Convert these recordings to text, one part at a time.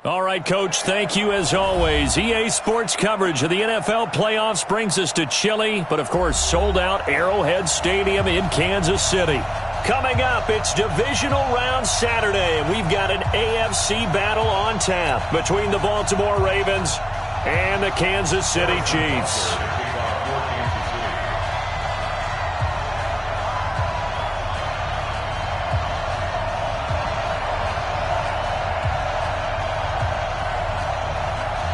All right, Coach, thank you as always. EA Sports coverage of the NFL playoffs brings us to chilly, but of course sold-out Arrowhead Stadium in Kansas City. Coming up, it's Divisional Round Saturday, and we've got an AFC battle on tap between the Baltimore Ravens and the Kansas City Chiefs.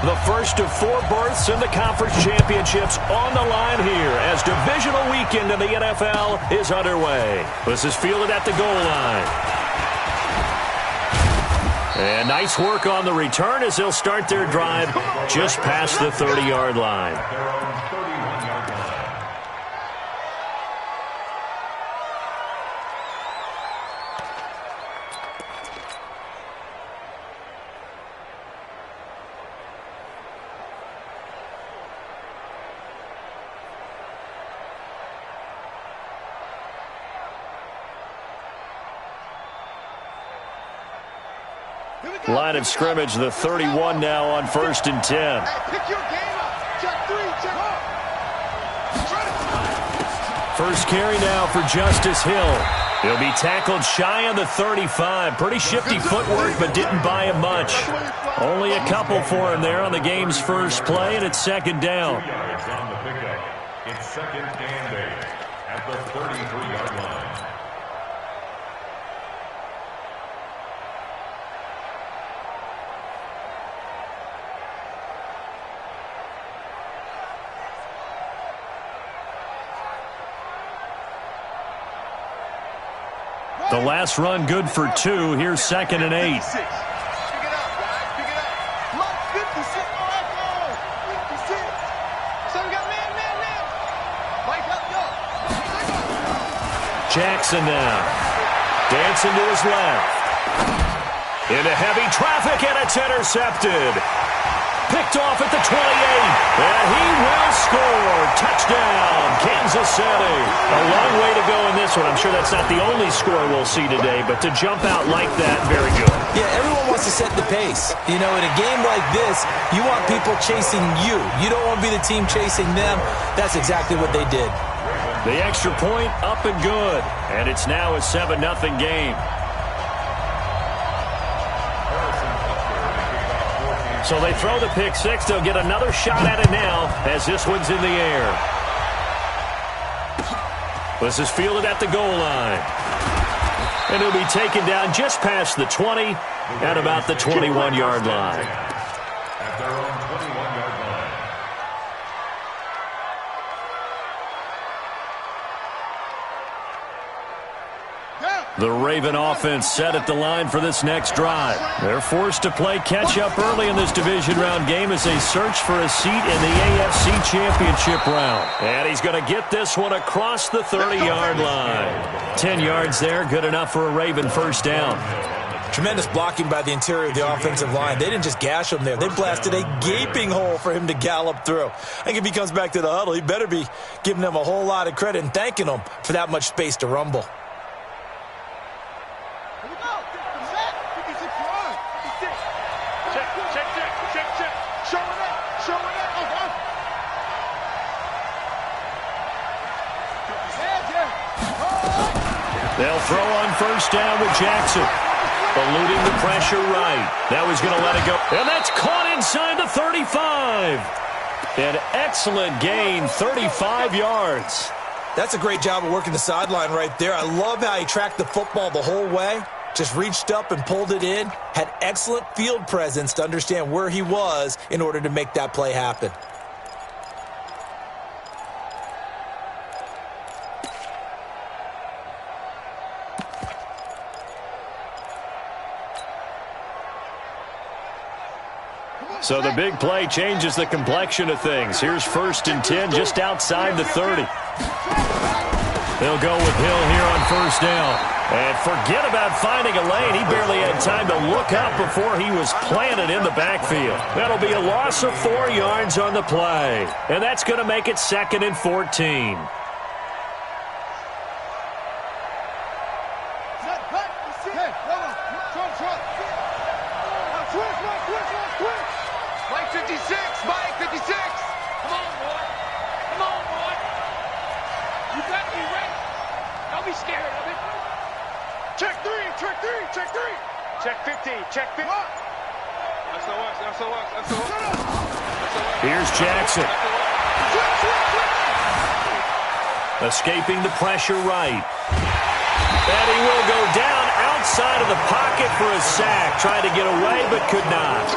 The first of 4 berths in the conference championships on the line here as divisional weekend in the NFL is underway. This is fielded at the goal line. And nice work on the return as they'll start their drive just past the 30-yard line. Line of scrimmage, the 31 now on 1st and 10. Pick your game up. Check 3, check up. First carry now for Justice Hill. He'll be tackled shy of the 35. Pretty shifty footwork, but didn't buy him much. Only a couple for him there on the game's first play, and it's second down. It's second and 8 at the 33-yard line. The last run good for 2. Here's second and 8. Pick it up, guys. Pick it up. Block 56. Oh, let's go. 56. So we got man. Mike, up, go. Jackson now. Dancing to his left. Into heavy traffic, and it's intercepted. Picked off at the 28. And he will score. Touchdown, Kansas City. A long way to go in this one. I'm sure that's not the only score we'll see today, but to jump out like that, very good. Yeah, everyone wants to set the pace. You know, in a game like this, you want people chasing you. You don't want to be the team chasing them. That's exactly what they did. The extra point up and good. And it's now a 7-0 game. So they throw the pick six. They'll get another shot at it now as this one's in the air. This is fielded at the goal line. And it'll be taken down just past the 20 at about the 21-yard line. At their own 21-yard line. The Raven offense set at the line for this next drive. They're forced to play catch-up early in this division round game as they search for a seat in the AFC Championship round. And he's going to get this one across the 30-yard line. 10 yards there, good enough for a Raven first down. Tremendous blocking by the interior of the offensive line. They didn't just gash him there. They blasted a gaping hole for him to gallop through. I think if he comes back to the huddle, he better be giving them a whole lot of credit and thanking them for that much space to rumble. They'll throw on first down with Jackson. Eluding the pressure right. Now he's going to let it go. And that's caught inside the 35. An excellent gain, 35 yards. That's a great job of working the sideline right there. I love how he tracked the football the whole way. Just reached up and pulled it in. Had excellent field presence to understand where he was in order to make that play happen. So the big play changes the complexion of things. Here's 1st and 10 just outside the 30. They'll go with Hill here on first down. And forget about finding a lane. He barely had time to look up before he was planted in the backfield. That'll be a loss of 4 yards on the play. And that's going to make it 2nd and 14. Here's Jackson. Escaping the pressure right. And he will go down outside of the pocket for a sack. Tried to get away, but could not.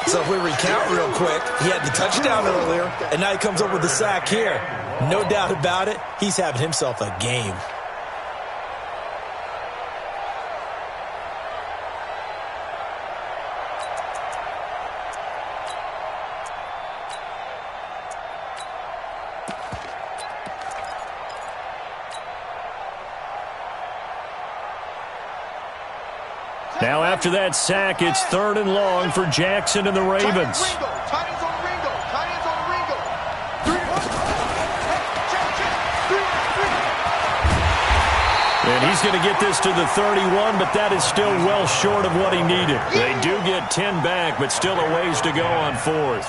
So if we recount real quick, he had the touchdown earlier, and now he comes up with the sack here. No doubt about it, he's having himself a game. Now after that sack, it's 3rd and long for Jackson and the Ravens. And he's going to get this to the 31, but that is still well short of what he needed. They do get 10 back, but still a ways to go on 4th.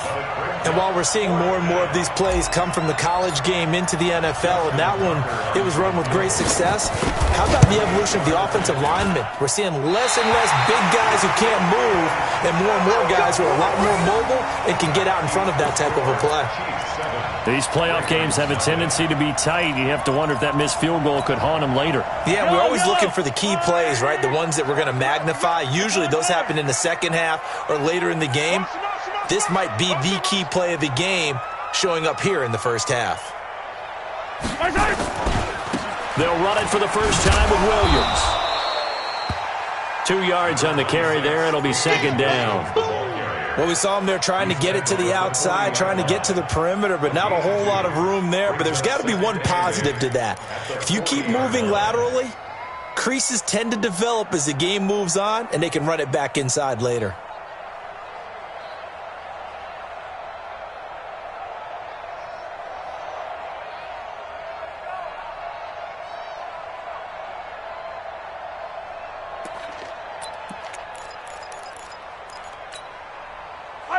And while we're seeing more and more of these plays come from the college game into the NFL, and that one, it was run with great success, how about the evolution of the offensive linemen? We're seeing less and less big guys who can't move, and more guys who are a lot more mobile and can get out in front of that type of a play. These playoff games have a tendency to be tight. You have to wonder if that missed field goal could haunt them later. Yeah, we're always looking for the key plays, right? The ones that we're going to magnify. Usually those happen in the second half or later in the game. This might be the key play of the game showing up here in the first half. They'll run it for the first time with Williams. 2 yards on the carry there. It'll be 2nd down. Well, we saw him there trying to get it to the outside, trying to get to the perimeter, but not a whole lot of room there. But there's got to be one positive to that. If you keep moving laterally, creases tend to develop as the game moves on, and they can run it back inside later.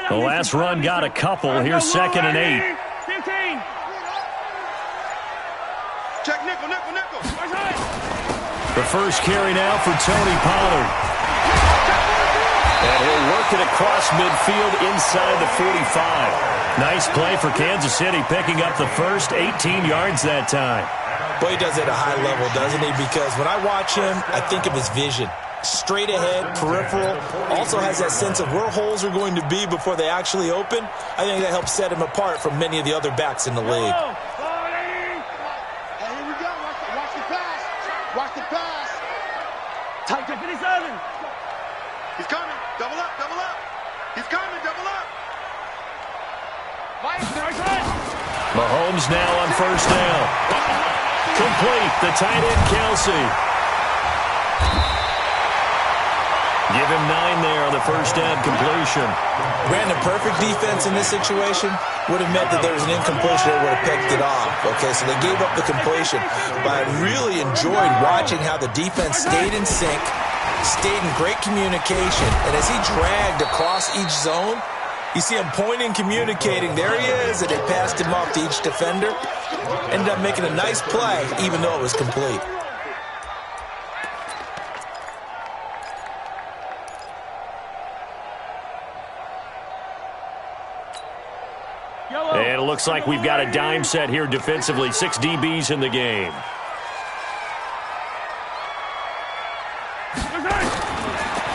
The last run got a couple. Here's 2nd and 8. 15. Check nickel. The first carry now for Tony Pollard. And he'll work it across midfield inside the 45. Nice play for Kansas City, picking up the first 18 yards that time. Boy, he does it at a high level, doesn't he? Because when I watch him, I think of his vision. Straight ahead, peripheral, also has that sense of where holes are going to be before they actually open. I think that helps set him apart from many of the other backs in the league. Hey, here we go. Watch the pass. Watch the pass. Tight to 57. He's coming. Double up. He's coming. Double up. Mahomes now on first down. Complete. The tight end, Kelsey. Give him 9 there on the first down completion. Brandon, perfect defense in this situation would have meant that there was an incompletion that would have picked it off. Okay, so they gave up the completion. But I really enjoyed watching how the defense stayed in sync, stayed in great communication, and as he dragged across each zone, you see him pointing, communicating. There he is, and they passed him off to each defender. Ended up making a nice play, even though it was complete. And it looks like we've got a dime set here defensively. 6 DBs in the game.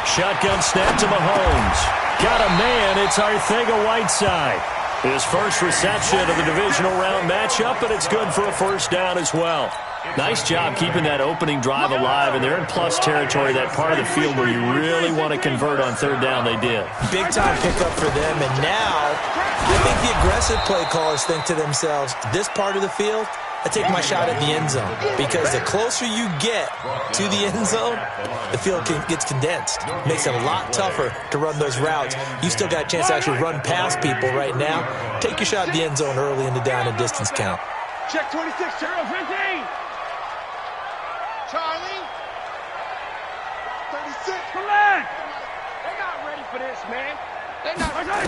Shotgun snap to Mahomes. Got a man. It's Arcega-Whiteside. His first reception of the divisional round matchup, but it's good for a first down as well. Nice job keeping that opening drive alive, and they're in plus territory, that part of the field where you really want to convert on third down. They did. Big time pickup for them, and now I think the aggressive play callers think to themselves, this part of the field, I take my shot at the end zone, because the closer you get to the end zone, the field gets condensed. Makes it a lot tougher to run those routes. You still got a chance to actually run past people right now. Take your shot at the end zone early in the down and distance count. Check 26, Cheryl 15. Charlie. 36. Come back. They're not ready for this, man. They're not ready.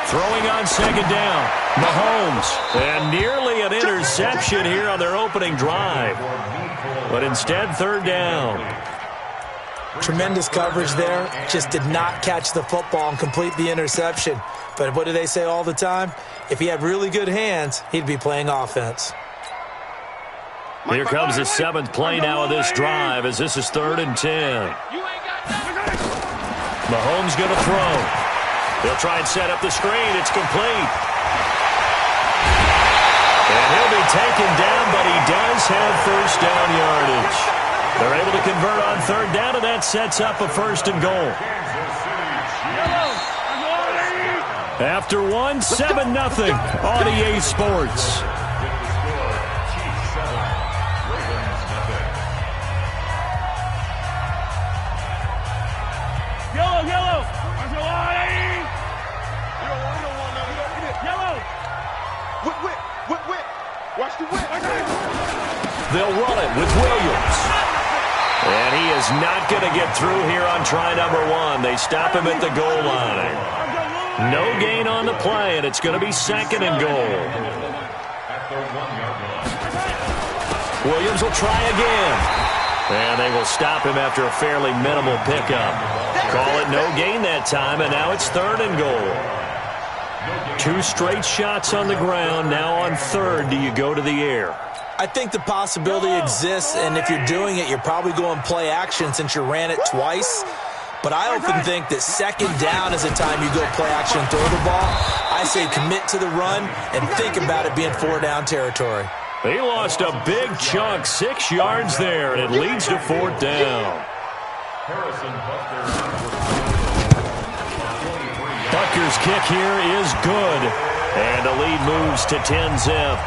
Throwing on second down. Mahomes. And nearly an interception here on their opening drive. But instead, third down. Tremendous coverage there. Just did not catch the football and complete the interception. But what do they say all the time? If he had really good hands, he'd be playing offense. Here comes the 7th play now of this drive as this is 3rd and 10. Mahomes going to throw. He'll try and set up the screen. It's complete. And he'll be taken down, but he does have first down yardage. They're able to convert on 3rd down, and that sets up a 1st and goal. After 1, 7-0 on EA Sports. They'll run it with Williams. And he is not going to get through here on try number 1. They stop him at the goal line. No gain on the play, and it's going to be 2nd and goal. Williams will try again. And they will stop him after a fairly minimal pickup. Call it no gain that time, and now it's 3rd and goal. 2 straight shots on the ground. Now on 3rd, do you go to the air? I think the possibility exists, and if you're doing it, you're probably going play action since you ran it twice. But I often think that 2nd down is the time you go play action and throw the ball. I say commit to the run and think about it being 4-down territory. He lost a big chunk, 6 yards there, and it leads to 4th down. Butker's kick here is good, and the lead moves to 10-zip.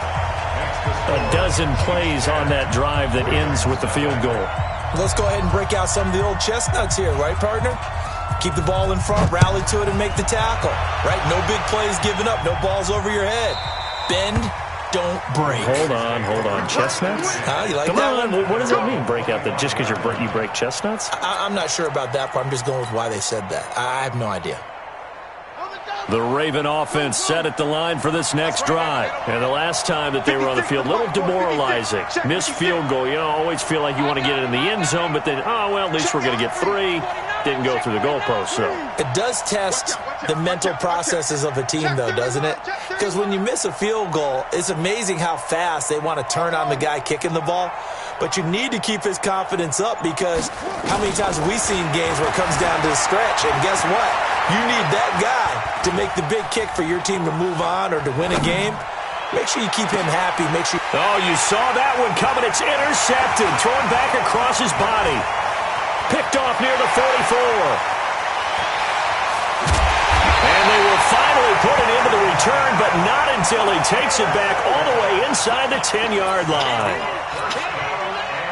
A dozen plays on that drive that ends with the field goal. Let's go ahead and break out some of the old chestnuts here, right, partner? Keep the ball in front, rally to it, and make the tackle, right? No big plays given up, no balls over your head. Bend, don't break. Hold on. Chestnuts? You like Come that on, one? what does that mean, break out? Just because you break chestnuts? I'm not sure about that part. I'm just going with why they said that. I have no idea. The Raven offense set at the line for this next drive. And the last time that they were on the field, a little demoralizing. Missed field goal. You always feel like you want to get it in the end zone, but then, at least we're going to get 3. Didn't go through the goalpost, so. It does test the mental processes of a team, though, doesn't it? Because when you miss a field goal, it's amazing how fast they want to turn on the guy kicking the ball. But you need to keep his confidence up because how many times have we seen games where it comes down to the stretch? And guess what? You need that guy to make the big kick for your team to move on or to win a game. Make sure you keep him happy. Make sure. Oh, you saw that one coming. It's intercepted. Thrown back across his body. Picked off near the 44. And they will finally put it into the return, but not until he takes it back all the way inside the 10-yard line.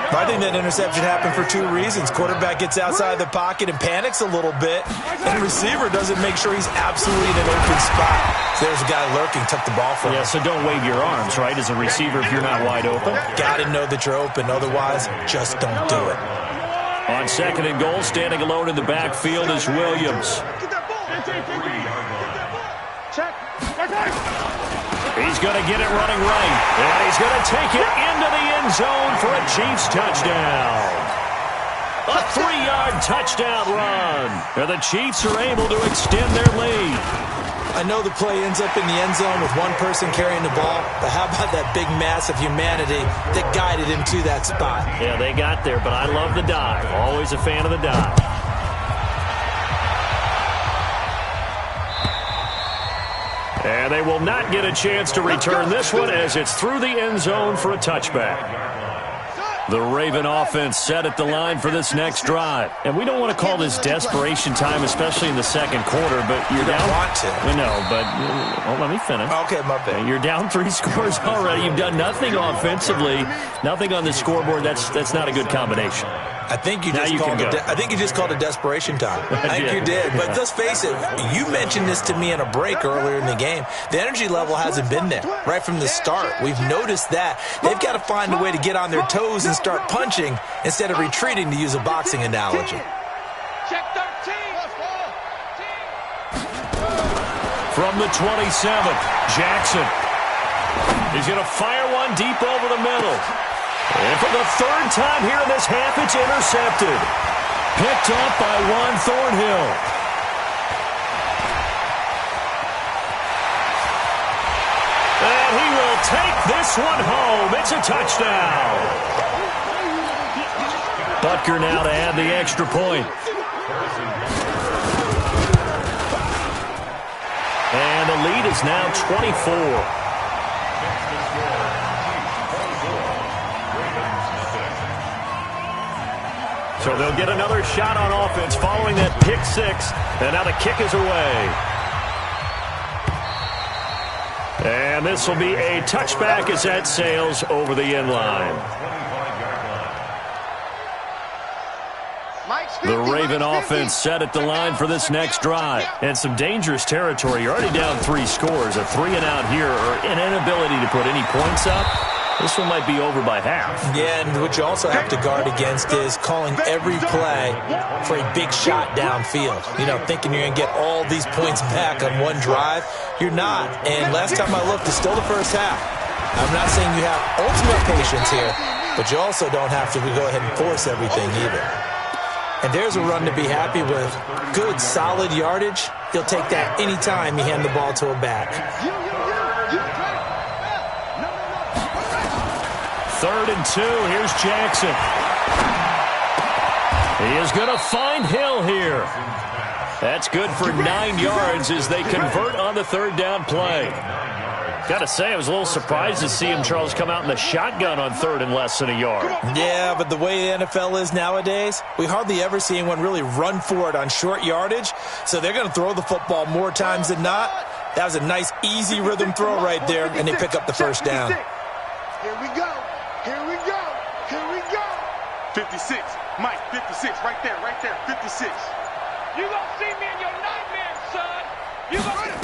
I think that interception happened for 2 reasons. Quarterback gets outside the pocket and panics a little bit, and receiver doesn't make sure he's absolutely in an open spot. So there's a guy lurking, took the ball from him. Yeah, so don't wave your arms, right, as a receiver if you're not wide open. Got to know that you're open. Otherwise, just don't do it. On 2nd and goal, standing alone in the backfield is Williams. He's going to get it running right, and he's going to take it into the end zone for a Chiefs touchdown. A 3-yard touchdown run, and the Chiefs are able to extend their lead. I know the play ends up in the end zone with one person carrying the ball, but how about that big mass of humanity that guided him to that spot? Yeah, they got there, but I love the dive. Always a fan of the dive. And they will not get a chance to return this one as it's through the end zone for a touchback. The Raven offense set at the line for this next drive. And we don't want to call this desperation time, especially in the 2nd quarter, but you're down. You don't want to. No, but let me finish. Okay, my bad. You're down 3 scores already. You've done nothing offensively, nothing on the scoreboard. That's not a good combination. I think you just called it desperation time. I think you did. But let's face it, you mentioned this to me in a break earlier in the game. The energy level hasn't been there right from the start. We've noticed that. They've got to find a way to get on their toes and start punching instead of retreating, to use a boxing analogy. From the 27th, Jackson. He's going to fire one deep over the middle. And for the 3rd time here in this half, it's intercepted. picked up by Juan Thornhill. And he will take this one home. It's a touchdown. Butker now to add the extra point. And the lead is now 24. So they'll get another shot on offense following that pick six. And now the kick is away. And this will be a touchback as that sails over the end line. The Raven offense set at the line for this next drive. And some dangerous territory. You're already down 3 scores. A 3-and-out here or an inability to put any points up. This one might be over by half. Yeah, and what you also have to guard against is calling every play for a big shot downfield. You know, thinking you're going to get all these points back on one drive. You're not. And last time I looked, it's still the first half. I'm not saying you have ultimate patience here, but you also don't have to go ahead and force everything either. And there's a run to be happy with. Good, solid yardage. He'll take that anytime you hand the ball to a back. 3rd and 2. Here's Jackson. He is going to find Hill here. That's good for 9 yards as they convert on the 3rd down play. Got to say, I was a little surprised to see him, Charles, come out in the shotgun on 3rd and less than a yard. Yeah, but the way the NFL is nowadays, we hardly ever see anyone really run for it on short yardage. So they're going to throw the football more times than not. That was a nice, easy rhythm throw right there, and they pick up the 1st down. Here we go. Here we go. Here we go. 56. Mike, 56. Right there. 56. You gonna see me in your nightmares, son. You gonna...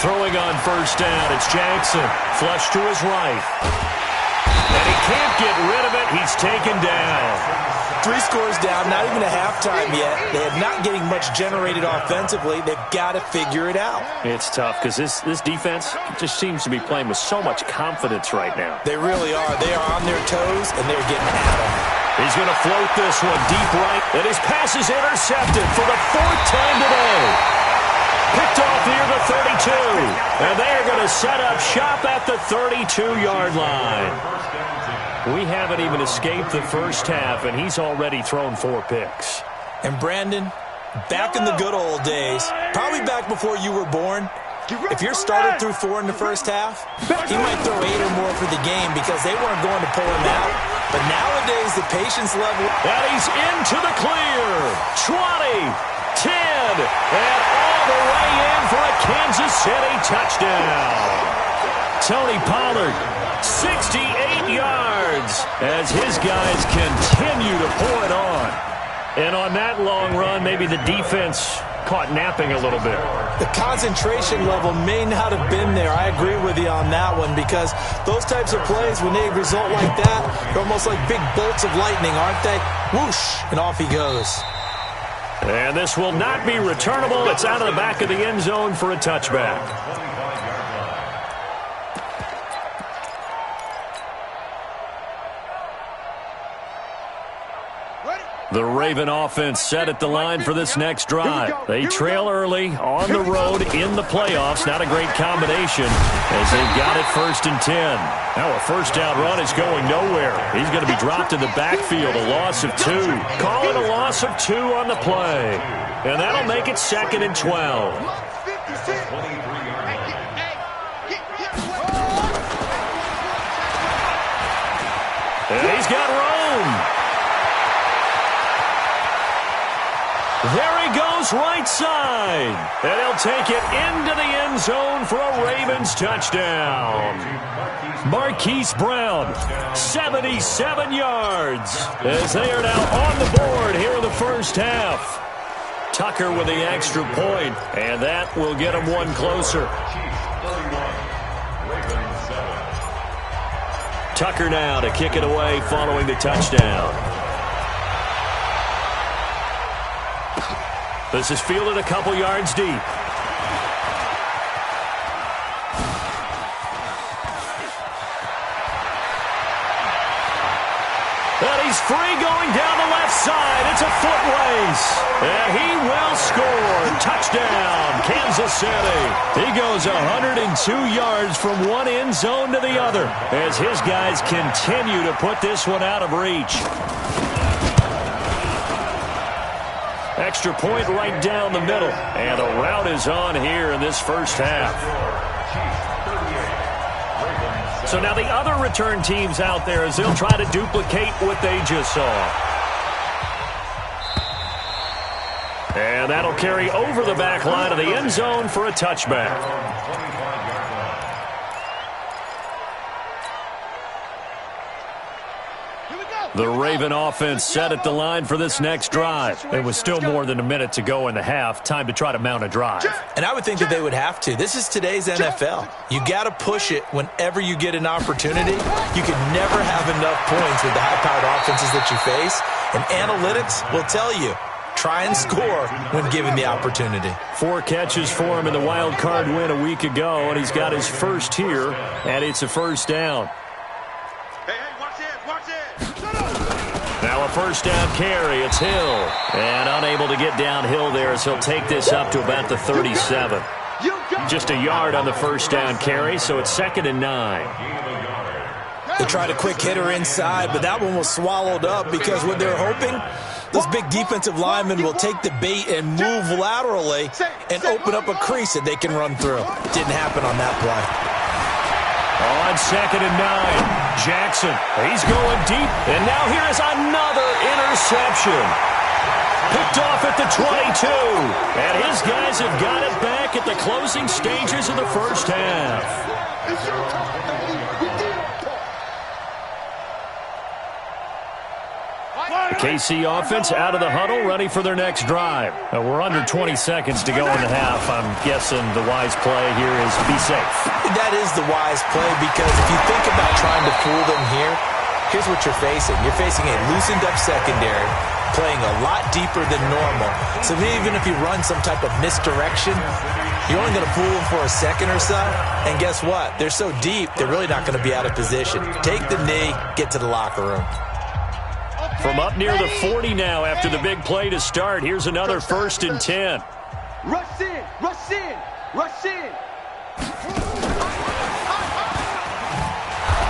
Throwing on 1st down, it's Jackson. Flush to his right. And he can't get rid of it. He's taken down. 3 scores down, not even a halftime yet. They're not getting much generated offensively. They've got to figure it out. It's tough because this defense just seems to be playing with so much confidence right now. They really are. They are on their toes, and they're getting at them. He's going to float this one deep right, and his pass is intercepted for the 4th time today. Picked off near the 32, and they are going to set up shop at the 32-yard line. We haven't even escaped the first half, and he's already thrown 4 picks. And Brandon, back in the good old days, probably back before you were born, if your starter threw 4 in the first half, he might throw 8 or more for the game because they weren't going to pull him out. But nowadays, the patience level... And he's into the clear. 20, 10, and all the way in for a Kansas City touchdown. Tony Pollard, 68 yards as his guys continue to pour it on. And on that long run, maybe the defense caught napping a little bit. The concentration level may not have been there. I agree with you on that one because those types of plays, when they result like that, they're almost like big bolts of lightning, aren't they? Whoosh, and off he goes. And this will not be returnable. It's out of the back of the end zone for a touchback. The Raven offense set at the line for this next drive. They trail early on the road in the playoffs. Not a great combination as they've got it 1st and 10. Now a 1st down run is going nowhere. He's going to be dropped in the backfield, a loss of 2. Call it a loss of 2 on the play. And that'll make it 2nd and 12. And he's got room. There he goes right side. And he'll take it into the end zone for a Ravens touchdown. Marquise Brown, 77 yards, as they are now on the board here in the first half. Tucker with the extra point, and that will get him one closer. Tucker now to kick it away following the touchdown. This is fielded a couple yards deep. And he's He's free going down the left side. It's a foot race. And he will score. Touchdown, Kansas City. He goes 102 yards from one end zone to the other as his guys continue to put this one out of reach. Extra point right down the middle. And the route is on here in this first half. So now the other return teams out there as they'll try to duplicate what they just saw. And that'll carry over the back line of the end zone for a touchback. The Raven offense set at the line for this next drive. There was still more than a minute to go in the half. Time to try to mount a drive. And I would think that they would have to. This is today's NFL. You got to push it whenever you get an opportunity. You can never have enough points with the high-powered offenses that you face. And analytics will tell you, try and score when given the opportunity. 4 catches for him in the wild card win a week ago, and he's got his first here, and it's a first down. Now a first down carry. It's Hill. And unable to get downhill there as he'll take this up to about the 37. Just a yard on the first down carry, so it's 2nd and 9. They tried a quick hitter inside, but that one was swallowed up because what they're hoping, those big defensive linemen will take the bait and move laterally and open up a crease that they can run through. Didn't happen on that play. On 2nd and 9. Jackson, he's going deep, and now here is another interception. Picked off at the 22, and his guys have got it back at the closing stages of the first half. The KC offense out of the huddle, ready for their next drive. We're under 20 seconds to go in the half. I'm guessing the wise play here is be safe. That is the wise play because if you think about trying to fool them here, here's what you're facing. You're facing a loosened up secondary, playing a lot deeper than normal. So even if you run some type of misdirection, you're only going to fool them for a second or so. And guess what? They're so deep, they're really not going to be out of position. Take the knee, get to the locker room. From up near the 40 now after the big play to start. Here's another 1st and 10. Rush in, rush in, rush in.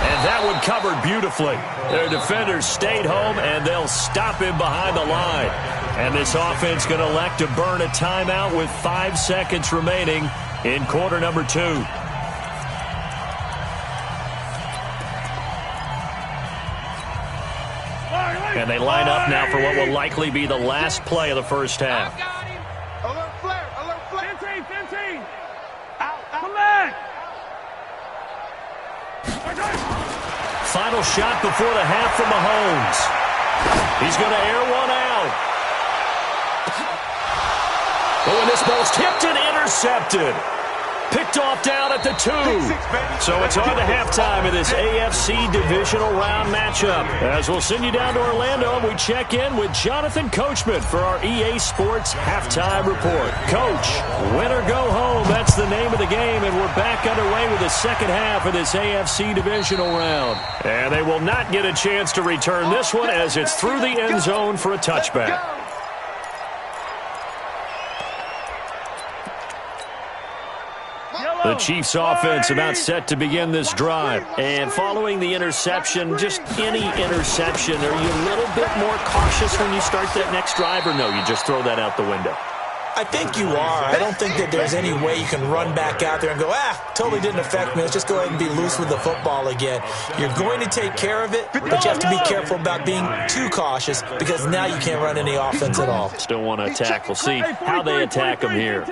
And that one covered beautifully. Their defenders stayed home, and they'll stop him behind the line. And this offense going to elect to burn a timeout with 5 seconds remaining in quarter number 2. And they line up now for what will likely be the last play of the first half. Alert flare, alert flare. 15. Out, Come back. Final shot before the half from Mahomes. He's going to air one out. Oh, and this ball's tipped and intercepted. Picked off down at the 2. So it's on to halftime of this AFC divisional round matchup. As we'll send you down to Orlando, and we check in with Jonathan Coachman for our EA Sports Halftime Report. Coach, win or go home, that's the name of the game, and we're back underway with the second half of this AFC divisional round. And they will not get a chance to return this one as it's through the end zone for a touchback. The Chiefs offense about set to begin this drive. And following the interception, just any interception, are you a little bit more cautious when you start that next drive, or no, you just throw that out the window? I think you are. I don't think that there's any way you can run back out there and go, totally didn't affect me. Let's just go ahead and be loose with the football again. You're going to take care of it, but you have to be careful about being too cautious because now you can't run any offense at all. Still want to attack. We'll see how they attack them here.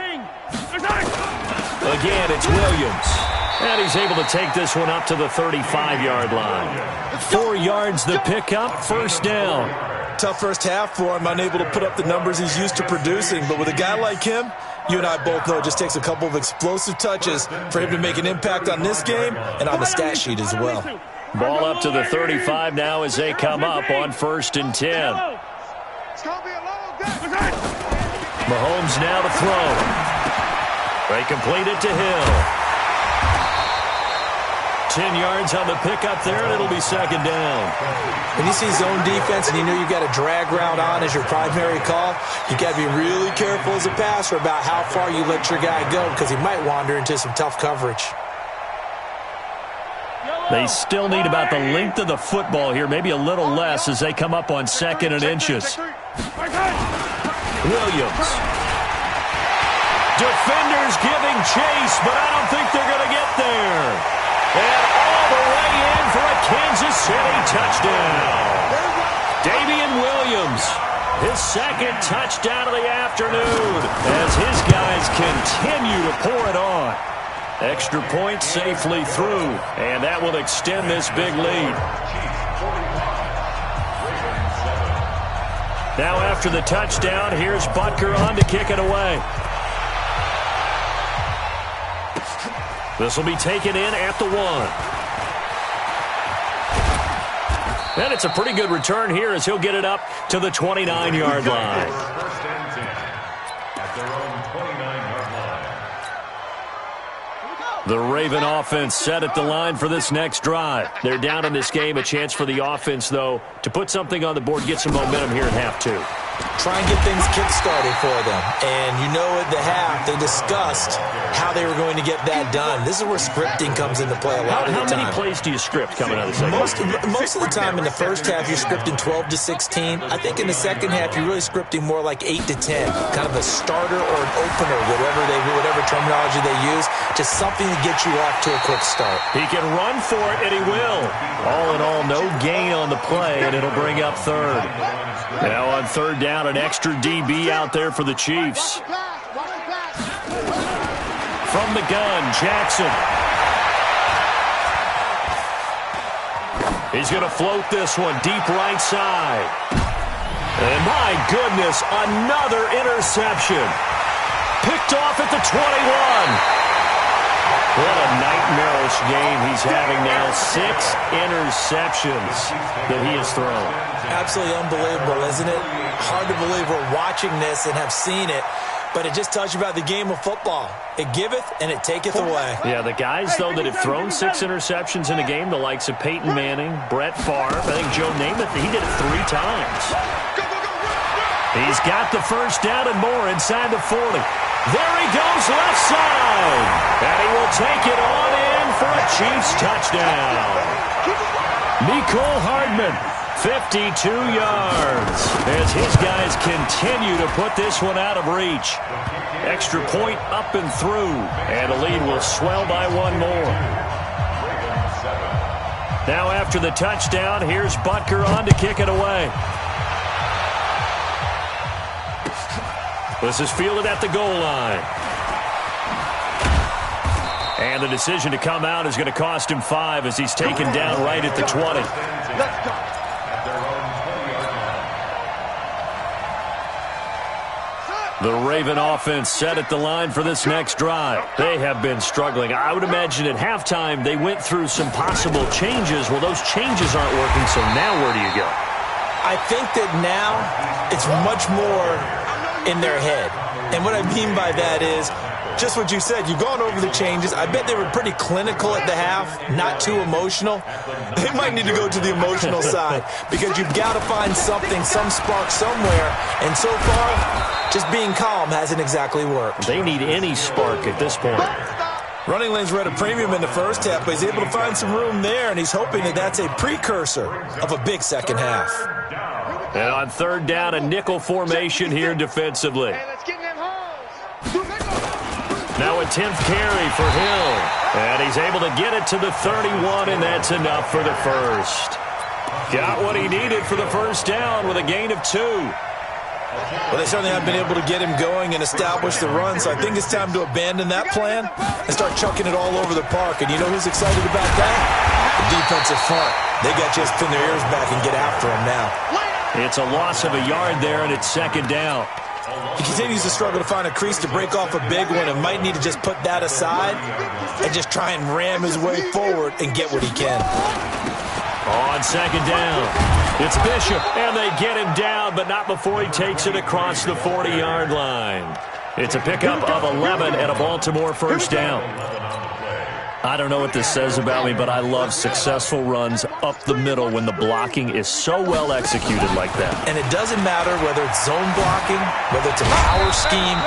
Again, it's Williams. And he's able to take this one up to the 35-yard line. 4 yards the pickup, first down. Tough first half for him, unable to put up the numbers he's used to producing. But with a guy like him, you and I both know it just takes a couple of explosive touches for him to make an impact on this game and on the stat sheet as well. Ball up to the 35 now as they come up on 1st and 10. It's going to be a long day. Mahomes now to throw. They complete it to Hill. 10 yards on the pickup there, and it'll be second down. When you see zone defense and you know you've got a drag route on as your primary call, you got to be really careful as a passer about how far you let your guy go because he might wander into some tough coverage. They still need about the length of the football here, maybe a little less as they come up on 2nd and inches. Williams. Defenders giving chase, but I don't think they're going to get there. And all the way in for a Kansas City touchdown. Damian Williams, his 2nd touchdown of the afternoon as his guys continue to pour it on. Extra point safely through, and that will extend this big lead. Now after the touchdown, here's Butker on to kick it away. This will be taken in at the 1. And it's a pretty good return here as he'll get it up to the 29-yard line. First and 10 at their own 29-yard line. The Raven offense set at the line for this next drive. They're down in this game. A chance for the offense, though, to put something on the board, get some momentum here in half 2. Try and get things kick-started for them. And you know at the half, they discussed how they were going to get that done. This is where scripting comes into play a lot of the time. How many plays do you script coming out of the second? Most of the time in the first half, you're scripting 12 to 16. I think in the second half, you're really scripting more like 8 to 10. Kind of a starter or an opener, whatever terminology they use. Just something to get you off to a quick start. He can run for it, and he will. All in all, no gain on the play, and it'll bring up 3rd. Now on 3rd down, an extra DB out there for the Chiefs. From the gun, Jackson. He's going to float this one deep right side. And my goodness, another interception. Picked off at the 21. What a nightmarish game he's having now. 6 interceptions that he has thrown. Absolutely unbelievable, isn't it? Hard to believe we're watching this and have seen it, but it just tells you about the game of football. It giveth and it taketh away. Yeah, the guys, though, that have thrown 6 interceptions in a game, the likes of Peyton Manning, Brett Favre, I think Joe Namath, he did it 3 times. He's got the first down and more inside the 40. There he goes left side. And he will take it on in for a Chiefs touchdown. Mecole Hardman, 52 yards. As his guys continue to put this one out of reach. Extra point up and through. And the lead will swell by 1 more. Now after the touchdown, here's Butker on to kick it away. This is fielded at the goal line. And the decision to come out is going to cost him 5 as he's taken down right at the 20. The Raven offense set at the line for this next drive. They have been struggling. I would imagine at halftime they went through some possible changes. Well, those changes aren't working, so now where do you go? I think that now it's much more in their head. And what I mean by that is just what you said. You've gone over the changes. I bet they were pretty clinical at the half, not too emotional. They might need to go to the emotional side because you've got to find something, some spark somewhere. And so far, just being calm hasn't exactly worked. They need any spark at this point. Running lanes were at a premium in the first half, but he's able to find some room there, and he's hoping that that's a precursor of a big second half. And on 3rd down, a nickel formation here defensively. Now a 10th carry for Hill. And he's able to get it to the 31, and that's enough for the first. Got what he needed for the first down with a gain of 2. Well, they certainly have been able to get him going and establish the run, so I think it's time to abandon that plan and start chucking it all over the park. And you know who's excited about that? The defensive front. They got just pin their ears back and get after him now. It's a loss of a yard there, and it's 2nd down. He continues to struggle to find a crease to break off a big one and might need to just put that aside and just try and ram his way forward and get what he can. On 2nd down, it's Bishop, and they get him down, but not before he takes it across the 40-yard line. It's a pickup of 11 and a Baltimore first down. I don't know what this says about me, but I love successful runs up the middle when the blocking is so well executed like that. And it doesn't matter whether it's zone blocking, whether it's a power scheme.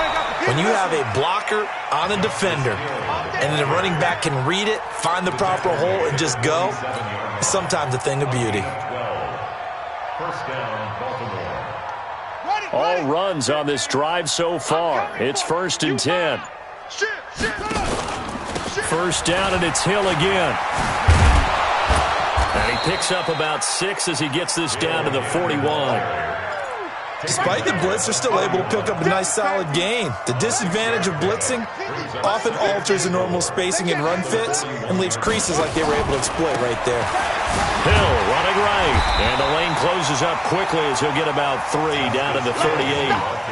When you have a blocker on a defender and then the running back can read it, find the proper hole, and just go, it's sometimes a thing of beauty. First down, Baltimore. All runs on this drive so far. It's 1st and 10. First down, and it's Hill again. And he picks up about 6 as he gets this down to the 41. Despite the blitz, they're still able to pick up a nice solid gain. The disadvantage of blitzing often alters the normal spacing and run fits and leaves creases like they were able to exploit right there. Hill running right, and the lane closes up quickly as he'll get about 3 down to the 38.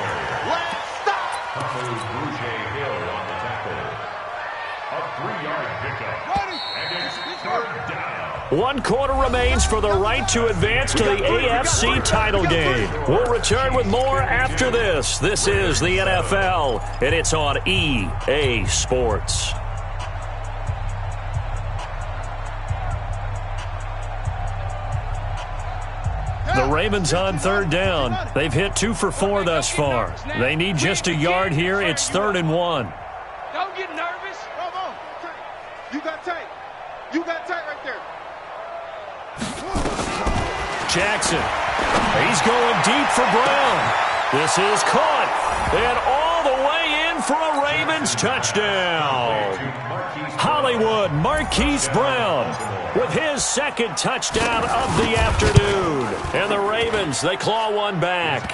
One quarter remains for the right to advance to the AFC title game. We'll return with more after this. This is the NFL, and it's on EA Sports. The Ravens on 3rd down. They've hit 2 for 4 thus far. They need just a yard here. It's 3rd and 1. Don't get nervous. You got tight. You got tight right there. Jackson. He's going deep for Brown. This is caught. And all the way in for a Ravens touchdown. Hollywood Marquise Brown with his 2nd touchdown of the afternoon. And the Ravens, they claw one back.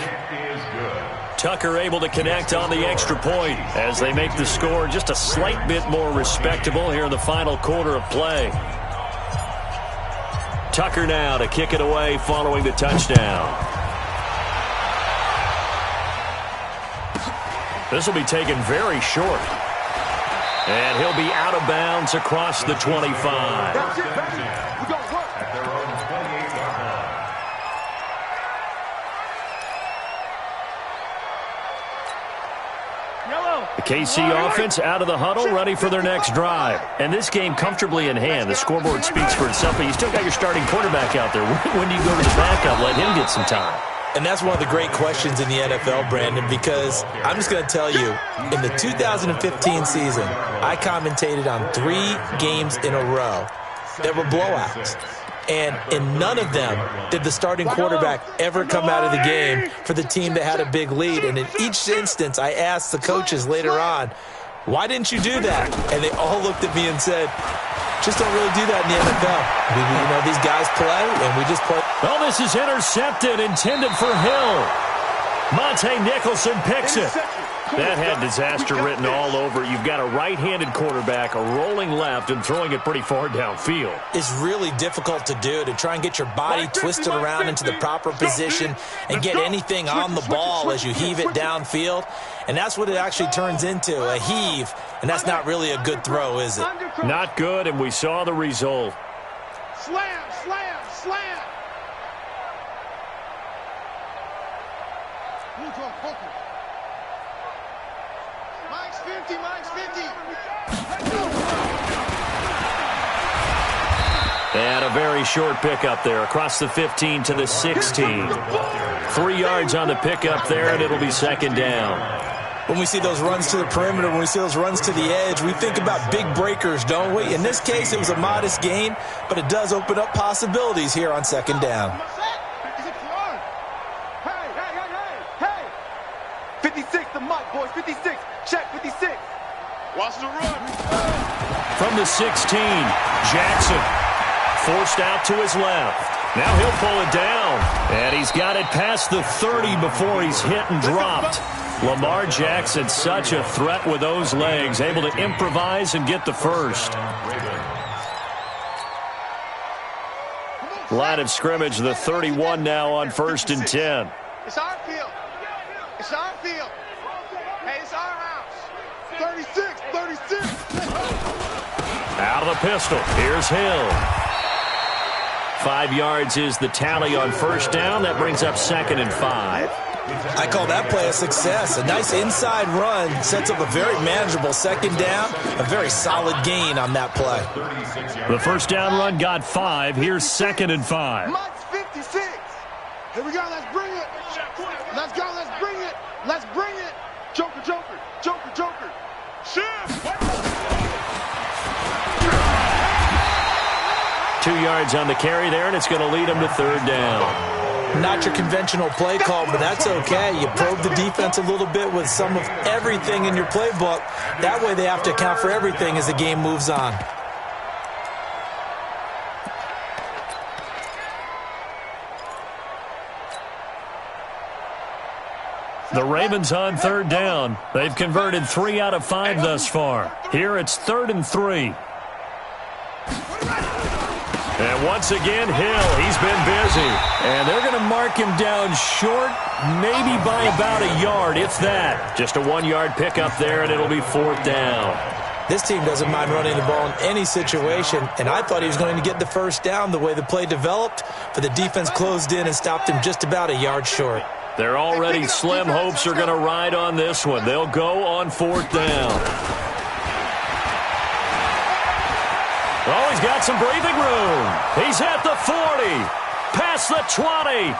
Tucker able to connect on the extra point as they make the score just a slight bit more respectable here in the final quarter of play. Tucker now to kick it away following the touchdown. This will be taken very short. And he'll be out of bounds across the 25. That's it, baby. We got work. At their own 28-yard line. The KC offense out of the huddle, ready for their next drive. And this game comfortably in hand. The scoreboard speaks for itself, but you still got your starting quarterback out there. When do you go to the backup? Let him get some time. And that's one of the great questions in the NFL, Brandon, because I'm just going to tell you, in the 2015 season, I commentated on 3 games in a row that were blowouts. And in none of them did the starting quarterback ever come out of the game for the team that had a big lead. And in each instance, I asked the coaches later on, why didn't you do that? And they all looked at me and said, just don't really do that in the NFL. You know, these guys play, and we just play. Well, this is intercepted, intended for Hill. Monte Nicholson picks it. That had disaster written all over it. You've got a right-handed quarterback rolling left and throwing it pretty far downfield. It's really difficult to do, to try and get your body twisted around into the proper position and get anything on the ball as you heave it downfield. And that's what it actually turns into, a heave. And that's not really a good throw, is it? Not good, and we saw the result. Slam, slam, slam. Mike's 50, Mike's 50. And a very short pickup there across the 15 to the 16. 3 yards on the pickup there, and it'll be 2nd down. When we see those runs to the perimeter, when we see those runs to the edge, we think about big breakers, don't we? In this case, it was a modest gain, but it does open up possibilities here on 2nd down. Hey. 56, the mic, boys. 56. Check 56. Watch the run. From the 16, Jackson forced out to his left. Now he'll pull it down, and he's got it past the 30 before he's hit and dropped. Lamar Jackson, such a threat with those legs, able to improvise and get the first. Line of scrimmage, the 31 now on 1st and 10. It's our field. It's our field. Hey, it's our house. 36, 36. Out of the pistol. Here's Hill. 5 yards is the tally on 1st down. That brings up 2nd and 5. I call that play a success. A nice inside run sets up a very manageable second down, a very solid gain on that play. The first down run got 5. Here's 2nd and 5. Mike's 56. Here we go. Let's bring it. Let's go. Let's bring it. Let's bring it. Joker, Joker, Joker, Joker. Shift. 2 yards on the carry there, and it's going to lead them to 3rd down. Not your conventional play call, but that's okay. You probe the defense a little bit with some of everything in your playbook. That way they have to account for everything as the game moves on. The Ravens on 3rd down. They've converted 3 out of 5 thus far. Here it's 3rd and 3. And once again, Hill, he's been busy. And they're going to mark him down short, maybe by about a yard, if that. Just a 1-yard pickup there, and it'll be 4th down. This team doesn't mind running the ball in any situation, and I thought he was going to get the first down the way the play developed, but the defense closed in and stopped him just about a yard short. Their already slim hopes are going to ride on this one. They'll go on 4th down. Oh, he's got some breathing room. He's at the 40, past the 20,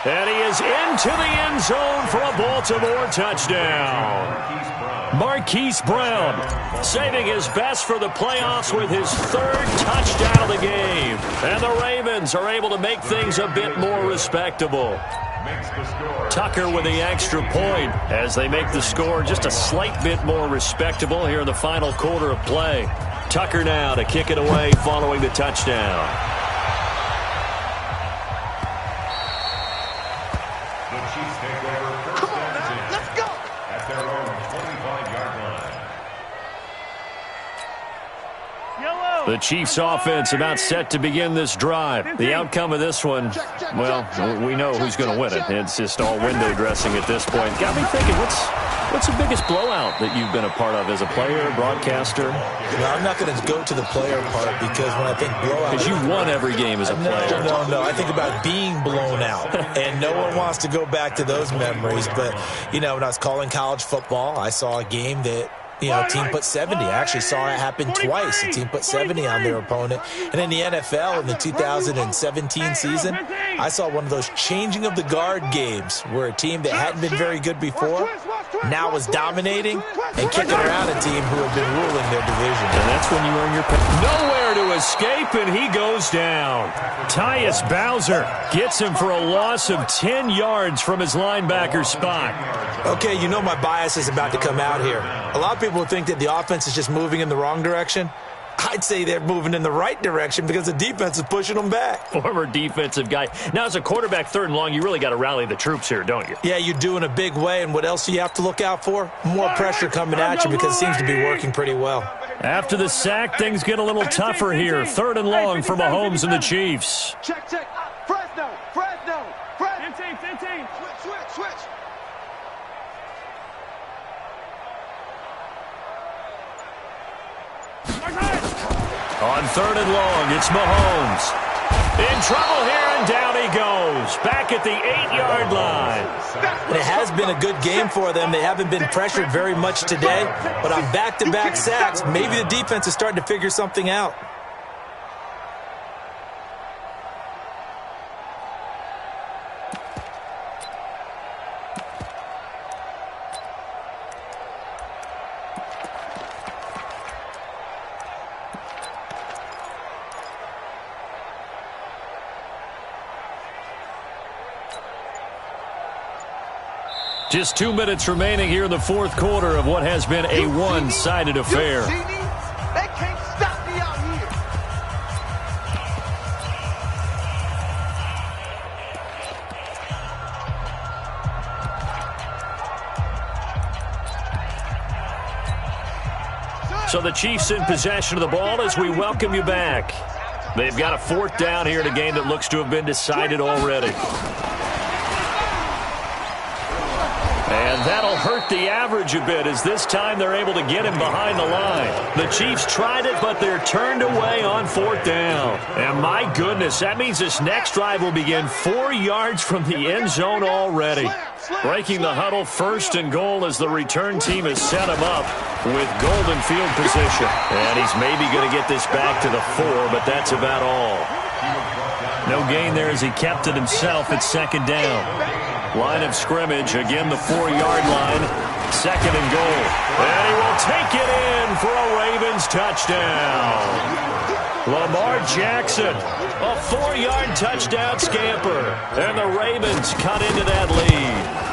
and he is into the end zone for a Baltimore touchdown. Marquise Brown saving his best for the playoffs with his 3rd touchdown of the game. And the Ravens are able to make things a bit more respectable. Tucker with the extra point as they make the score just a slight bit more respectable here in the final quarter of play. Tucker now to kick it away following the touchdown. The Chiefs take over first down and 10. Let's go. At their own 25-yard line. The Chiefs offense about set to begin this drive. The outcome of this one, well, we know who's going to win it. It's just all window dressing at this point. Got me thinking, what's the biggest blowout that you've been a part of as a player, broadcaster? No, I'm not going to go to the player part because when I think blowout... Because you won every game as a player. No. I think about being blown out, and no one wants to go back to those memories. But, when I was calling college football, I saw a game that... a team put 70. I actually saw it happen twice. A team put 70 on their opponent. And in the NFL, in the 2017 season, I saw one of those changing of the guard games where a team that hadn't been very good before now was dominating and kicking around a team who had been ruling their division. And that's when you earn your pay. Nowhere to escape, and he goes down. Tyus Bowser gets him for a loss of 10 yards from his linebacker spot. Okay, my bias is about to come out here. A lot of people think that the offense is just moving in the wrong direction. I'd say they're moving in the right direction because the defense is pushing them back. Former defensive guy. Now, as a quarterback, 3rd and long, you really got to rally the troops here, don't you? Yeah, you do in a big way. And what else do you have to look out for? More pressure coming at you because it seems to be working pretty well. After the sack, things get a little tougher here. 3rd and long for Mahomes and the Chiefs. Check. Fresno. 15. Switch. On 3rd and long, it's Mahomes. In trouble here, and down he goes. Back at the 8-yard line. It has been a good game for them. They haven't been pressured very much today, but on back-to-back sacks, maybe the defense is starting to figure something out. Just 2 minutes remaining here in the 4th quarter of what has been a one-sided affair. They can't stop me out here. So the Chiefs in possession of the ball as we welcome you back. They've got a 4th down here in a game that looks to have been decided already. And that'll hurt the average a bit as this time they're able to get him behind the line. The Chiefs tried it, but they're turned away on 4th down. And my goodness, that means this next drive will begin 4 yards from the end zone already. Breaking the huddle, 1st and goal as the return team has set him up with golden field position. And he's maybe going to get this back to the 4, but that's about all. No gain there as he kept it himself at 2nd down. Line of scrimmage, again the 4-yard line, 2nd and goal. And he will take it in for a Ravens touchdown. Lamar Jackson, a 4-yard touchdown scamper. And the Ravens cut into that lead.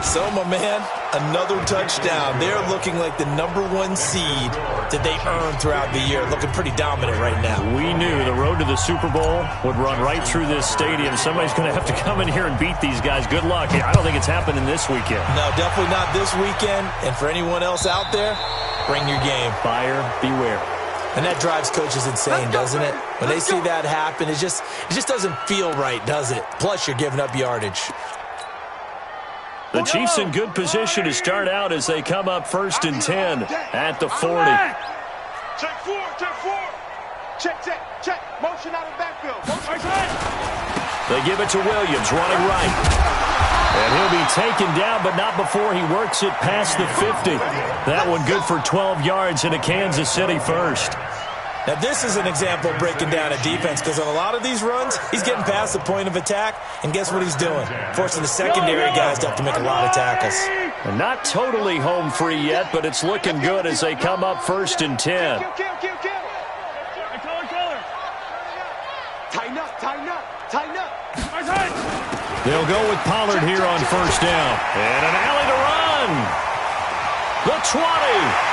So, my man, another touchdown. They're looking like the #1 seed that they earned throughout the year. Looking pretty dominant right now. We knew the road to the Super Bowl would run right through this stadium. Somebody's going to have to come in here and beat these guys. Good luck. I don't think it's happening this weekend. No, definitely not this weekend. And for anyone else out there, bring your game. Buyer beware. And that drives coaches insane, doesn't it? When they see that happen, it just doesn't feel right, does it? Plus, you're giving up yardage. The Chiefs in good position to start out as they come up 1st and 10 at the 40. Check 4, check 4. Check. Motion out of backfield. They give it to Williams, running right. And he'll be taken down, but not before he works it past the 50. That one good for 12 yards into Kansas City first. Now, this is an example of breaking down a defense because on a lot of these runs, he's getting past the point of attack, and guess what he's doing? Forcing the secondary guys to have to make a lot of tackles. And not totally home free yet, but it's looking good as they come up 1st and 10. Tighten up. They'll go with Pollard here on 1st down. And an alley to run. The 20.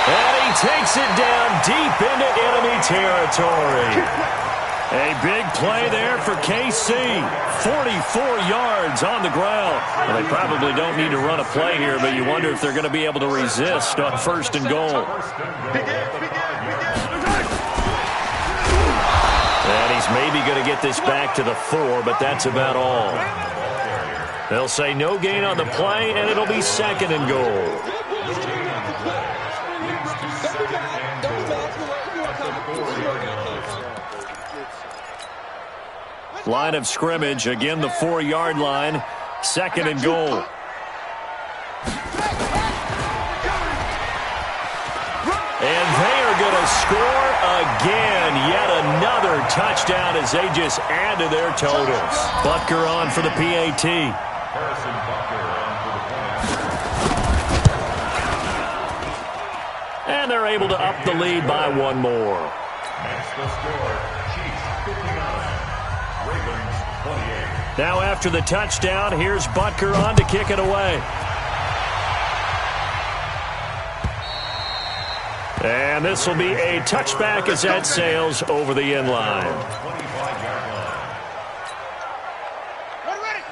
And he takes it down deep into enemy territory. A big play there for KC. 44 yards on the ground. Well, they probably don't need to run a play here, but you wonder if they're going to be able to resist on 1st and goal. And he's maybe going to get this back to the 4, but that's about all. They'll say no gain on the play, and it'll be 2nd and goal. Line of scrimmage, again the 4-yard line, 2nd and goal. And they are going to score again. Yet another touchdown as they just add to their totals. Butker on for the PAT. And they're able to up the lead by 1 more. That's the score. Chiefs 59. Ravens 28. Now after the touchdown, here's Butker on to kick it away. And this will be a touchback as that sails over the end line.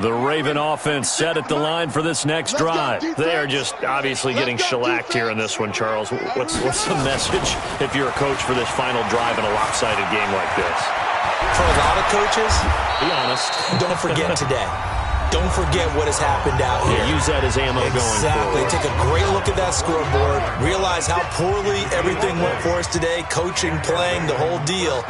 The Raven offense set at the line for this next drive. They are just obviously getting shellacked here in this one, Charles. What's the message if you're a coach for this final drive in a lopsided game like this? For a lot of coaches, be honest. Don't forget today. Don't forget what has happened out here. Use that as ammo going forward. Exactly. Take a great look at that scoreboard. Realize how poorly everything went for us today. Coaching, playing, the whole deal.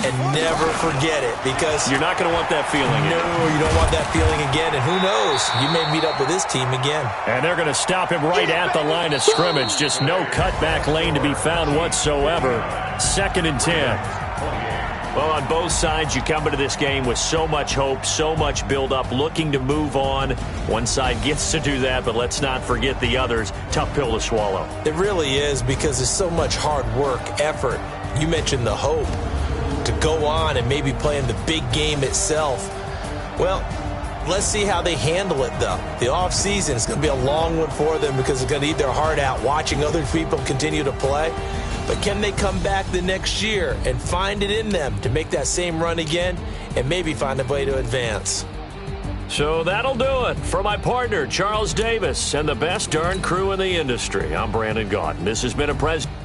And never forget it because you're not going to want that feeling again. No, you don't want that feeling again. And who knows? You may meet up with this team again. And they're going to stop him right at the line of scrimmage. Just no cutback lane to be found whatsoever. 2nd and 10. Well, on both sides, you come into this game with so much hope, so much build-up, looking to move on. One side gets to do that, but let's not forget the others. Tough pill to swallow. It really is because there's so much hard work, effort. You mentioned the hope to go on and maybe play in the big game itself. Well, let's see how they handle it, though. The offseason is going to be a long one for them because they're going to eat their heart out watching other people continue to play. But can they come back the next year and find it in them to make that same run again and maybe find a way to advance? So that'll do it. For my partner, Charles Davis, and the best darn crew in the industry, I'm Brandon Gaudin. This has been a President.